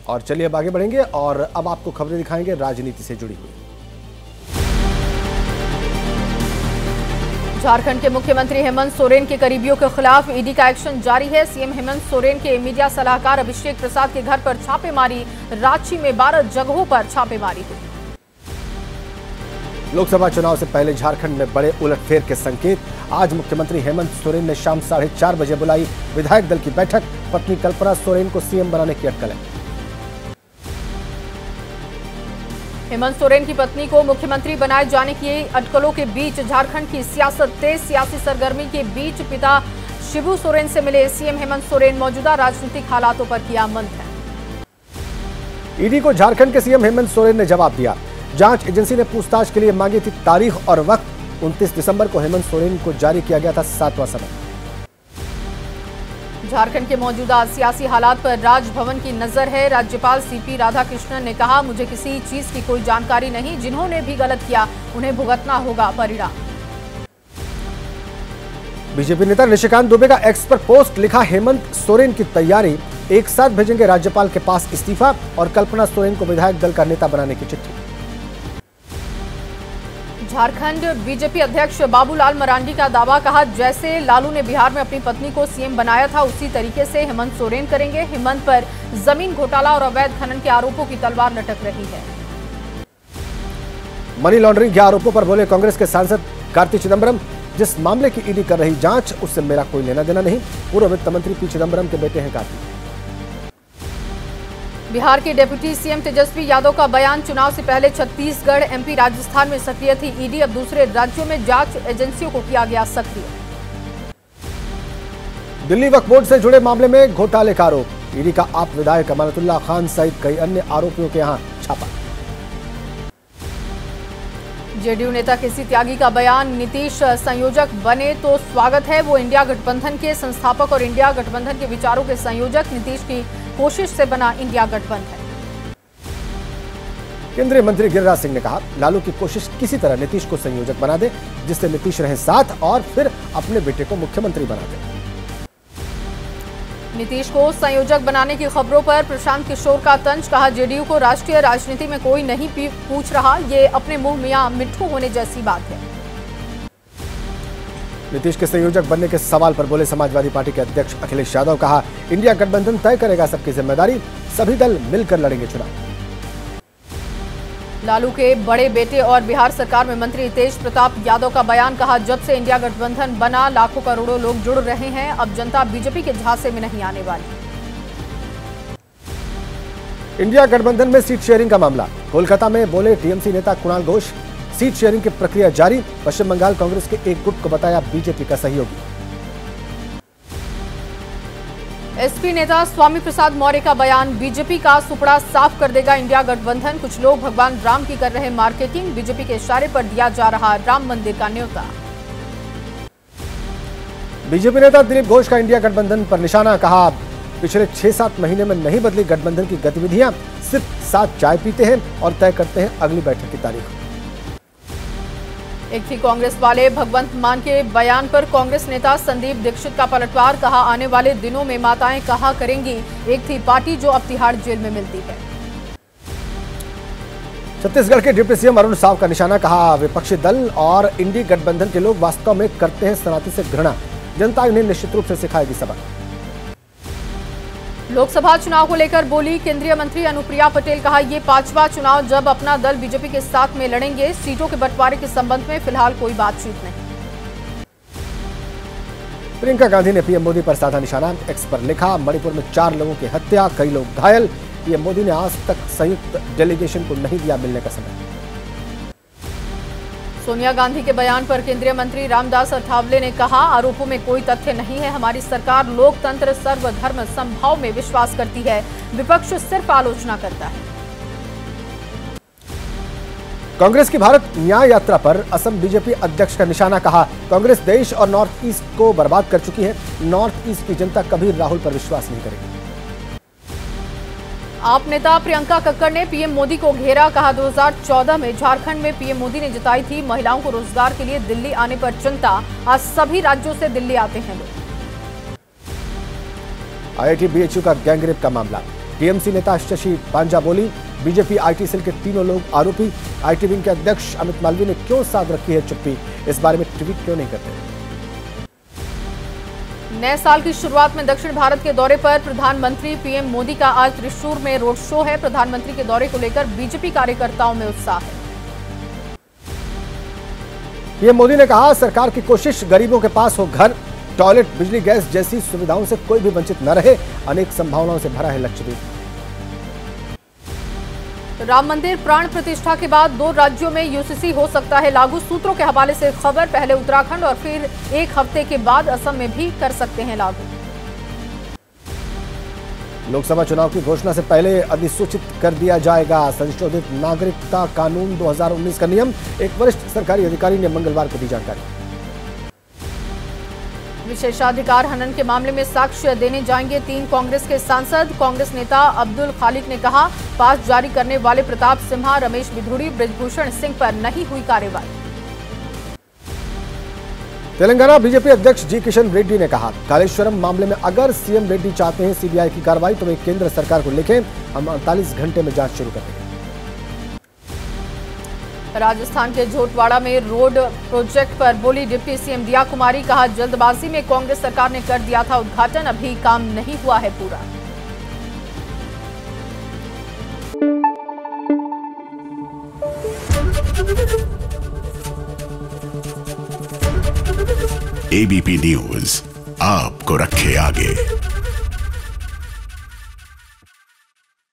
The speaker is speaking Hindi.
और चलिए अब आगे बढ़ेंगे और अब आपको खबरें दिखाएंगे राजनीति से जुड़ी हुई। झारखंड के मुख्यमंत्री हेमंत सोरेन के करीबियों के खिलाफ ईडी का एक्शन जारी है। सीएम हेमंत सोरेन के मीडिया सलाहकार अभिषेक प्रसाद के घर पर छापेमारी, रांची में 12 जगहों पर छापेमारी हुई। लोकसभा चुनाव से पहले झारखंड में बड़े उलटफेर के संकेत। आज मुख्यमंत्री हेमंत सोरेन ने शाम 4:30 बजे बुलाई विधायक दल की बैठक। पत्नी कल्पना सोरेन को सीएम बनाने की अटकल है। हेमंत सोरेन की पत्नी को मुख्यमंत्री बनाए जाने की अटकलों के बीच झारखंड की सियासत तेज। सियासी सरगर्मी के बीच पिता शिबू सोरेन से मिले सीएम हेमंत सोरेन, मौजूदा राजनीतिक हालातों पर किया मंथन। ईडी को झारखंड के सीएम हेमंत सोरेन ने जवाब दिया। जांच एजेंसी ने पूछताछ के लिए मांगी थी तारीख और वक्त। 29 दिसंबर को हेमंत सोरेन को जारी किया गया था 7वां समय। झारखंड के मौजूदा सियासी हालात पर राजभवन की नजर है। राज्यपाल सीपी राधाकृष्णन ने कहा, मुझे किसी चीज की कोई जानकारी नहीं, जिन्होंने भी गलत किया उन्हें भुगतना होगा परिणाम। बीजेपी नेता निशिकांत दुबे का एक्स पर पोस्ट लिखा, हेमंत सोरेन की तैयारी, एक साथ भेजेंगे राज्यपाल के पास इस्तीफा और कल्पना सोरेन को विधायक दल का नेता बनाने की चिट्ठी। झारखंड बीजेपी अध्यक्ष बाबूलाल मरांडी का दावा, कहा जैसे लालू ने बिहार में अपनी पत्नी को सीएम बनाया था उसी तरीके से हेमंत सोरेन करेंगे। हेमंत पर जमीन घोटाला और अवैध खनन के आरोपों की तलवार लटक रही है। मनी लॉन्ड्रिंग के आरोपों पर बोले कांग्रेस के सांसद कार्ति चिदंबरम, जिस मामले की ईडी कर रही जांच उससे मेरा कोई लेना देना नहीं। पूर्व वित्त मंत्री पी चिदंबरम के बेटे हैं कार्ति। बिहार के डिप्टी सीएम तेजस्वी यादव का बयान, चुनाव से पहले छत्तीसगढ़, एमपी, राजस्थान में सक्रिय थी ईडी, अब दूसरे राज्यों में जांच एजेंसियों को किया गया सक्रिय। दिल्ली वक्फ बोर्ड से जुड़े मामले में घोटाले का आरोप। ईडी का आप विधायक अमानतुल्लाह खान सहित कई अन्य आरोपियों के यहां छापा। जेडीयू नेता केसी त्यागी का बयान, नीतीश संयोजक बने तो स्वागत है। वो इंडिया गठबंधन के संस्थापक और इंडिया गठबंधन के विचारों के संयोजक, नीतीश की कोशिश से बना इंडिया गठबंधन। केंद्रीय मंत्री गिरिराज सिंह ने कहा, लालू की कोशिश किसी तरह नीतीश को संयोजक बना दे, जिससे नीतीश रहे साथ और फिर अपने बेटे को मुख्यमंत्री बना दे। नीतीश को संयोजक बनाने की खबरों पर प्रशांत किशोर का तंज, कहा जेडीयू को राष्ट्रीय राजनीति में कोई नहीं पूछ रहा, ये अपने मुंह मियां मिट्ठू होने जैसी बात है। नीतीश के संयोजक बनने के सवाल पर बोले समाजवादी पार्टी के अध्यक्ष अखिलेश यादव, कहा इंडिया गठबंधन तय करेगा सबकी जिम्मेदारी, सभी दल मिलकर लड़ेंगे चुनाव। लालू के बड़े बेटे और बिहार सरकार में मंत्री तेज प्रताप यादव का बयान, कहा जब से इंडिया गठबंधन बना लाखों करोड़ों लोग जुड़ रहे हैं, अब जनता बीजेपी के झांसे में नहीं आने वाली। इंडिया गठबंधन में सीट शेयरिंग का मामला, कोलकाता में बोले टीएमसी नेता कुणाल घोष, सीट शेयरिंग की प्रक्रिया जारी। पश्चिम बंगाल कांग्रेस के एक गुट को बताया बीजेपी का सहयोगी। एसपी नेता स्वामी प्रसाद मौर्य का बयान, बीजेपी का सुपड़ा साफ कर देगा इंडिया गठबंधन, कुछ लोग भगवान राम की कर रहे मार्केटिंग, बीजेपी के इशारे पर दिया जा रहा राम मंदिर का न्योता। बीजेपी नेता दिलीप घोष का इंडिया गठबंधन पर निशाना, कहा पिछले 6-7 महीने में नहीं बदली गठबंधन की गतिविधियां, सिर्फ साथ चाय पीते हैं और तय करते हैं अगली बैठक की तारीख। एक थी कांग्रेस वाले भगवंत मान के बयान पर कांग्रेस नेता संदीप दीक्षित का पलटवार, कहा आने वाले दिनों में माताएं कहा करेंगी एक थी पार्टी जो अब तिहाड़ जेल में मिलती है। छत्तीसगढ़ के डिप्टी सीएम अरुण साव का निशाना, कहा विपक्षी दल और इंडी गठबंधन के लोग वास्तव में करते हैं सनातन से घृणा, जनता इन्हें निश्चित रूप से सिखाएगी सबक। लोकसभा चुनाव को लेकर बोली केंद्रीय मंत्री अनुप्रिया पटेल, कहा ये 5वां चुनाव जब अपना दल बीजेपी के साथ में लड़ेंगे, सीटों के बंटवारे के संबंध में फिलहाल कोई बातचीत नहीं। प्रियंका गांधी ने पीएम मोदी पर साधा निशाना, एक्स पर लिखा मणिपुर में 4 लोगों की हत्या, कई लोग घायल, पीएम मोदी ने आज तक संयुक्त डेलीगेशन को नहीं दिया मिलने का समय। सोनिया गांधी के बयान पर केंद्रीय मंत्री रामदास अठावले ने कहा आरोपों में कोई तथ्य नहीं है, हमारी सरकार लोकतंत्र सर्वधर्म समभाव में विश्वास करती है, विपक्ष सिर्फ आलोचना करता है। कांग्रेस की भारत न्याय यात्रा पर असम बीजेपी अध्यक्ष का निशाना, कहा कांग्रेस देश और नॉर्थ ईस्ट को बर्बाद कर चुकी है, नॉर्थ ईस्ट की जनता कभी राहुल पर विश्वास नहीं करेगी। आप नेता प्रियंका कक्कड़ ने पीएम मोदी को घेरा, कहा 2014 में झारखंड में पीएम मोदी ने जताई थी महिलाओं को रोजगार के लिए दिल्ली आने पर चिंता, आज सभी राज्यों से दिल्ली आते हैं लोग। IIT BHU का गैंगरेप का मामला। टीएमसी नेता शशि पांजा बोली, बीजेपी IT सेल के तीनों लोग आरोपी। IT विंग के अध्यक्ष अमित मालवीय ने क्यों साध रखी है चुप्पी, इस बारे में ट्वीट क्यों नहीं करते। नए साल की शुरुआत में दक्षिण भारत के दौरे पर प्रधानमंत्री पीएम मोदी का आज त्रिशूर में रोड शो है। प्रधानमंत्री के दौरे को लेकर बीजेपी कार्यकर्ताओं में उत्साह है। पीएम मोदी ने कहा, सरकार की कोशिश गरीबों के पास हो घर, टॉयलेट, बिजली, गैस जैसी सुविधाओं से कोई भी वंचित न रहे। अनेक संभावनाओं से भरा है लक्षद्वीप। राम मंदिर प्राण प्रतिष्ठा के बाद 2 राज्यों में यूसीसी हो सकता है लागू। सूत्रों के हवाले से खबर, पहले उत्तराखंड और फिर 1 हफ्ते के बाद असम में भी कर सकते हैं लागू। लोकसभा चुनाव की घोषणा से पहले अधिसूचित कर दिया जाएगा संशोधित नागरिकता कानून 2019 का नियम। एक वरिष्ठ सरकारी अधिकारी ने मंगलवार को दी जानकारी। विशेषाधिकार हनन के मामले में साक्ष्य देने जाएंगे 3 कांग्रेस के सांसद। कांग्रेस नेता अब्दुल खालिक ने कहा, पास जारी करने वाले प्रताप सिम्हा, रमेश बिधूड़ी, बृजभूषण सिंह पर नहीं हुई कार्रवाई। तेलंगाना बीजेपी अध्यक्ष जी किशन रेड्डी ने कहा, कालेश्वरम मामले में अगर सीएम रेड्डी चाहते हैं सीबीआई की कार्रवाई तो वे केंद्र सरकार को लिखें, हम 48 घंटे में जांच शुरू कर देंगे। राजस्थान के झोटवाड़ा में रोड प्रोजेक्ट पर बोली डिप्टी सीएम दिया कुमारी, कहा जल्दबाजी में कांग्रेस सरकार ने कर दिया था उद्घाटन, अभी काम नहीं हुआ है पूरा। ABP न्यूज आपको रखे आगे।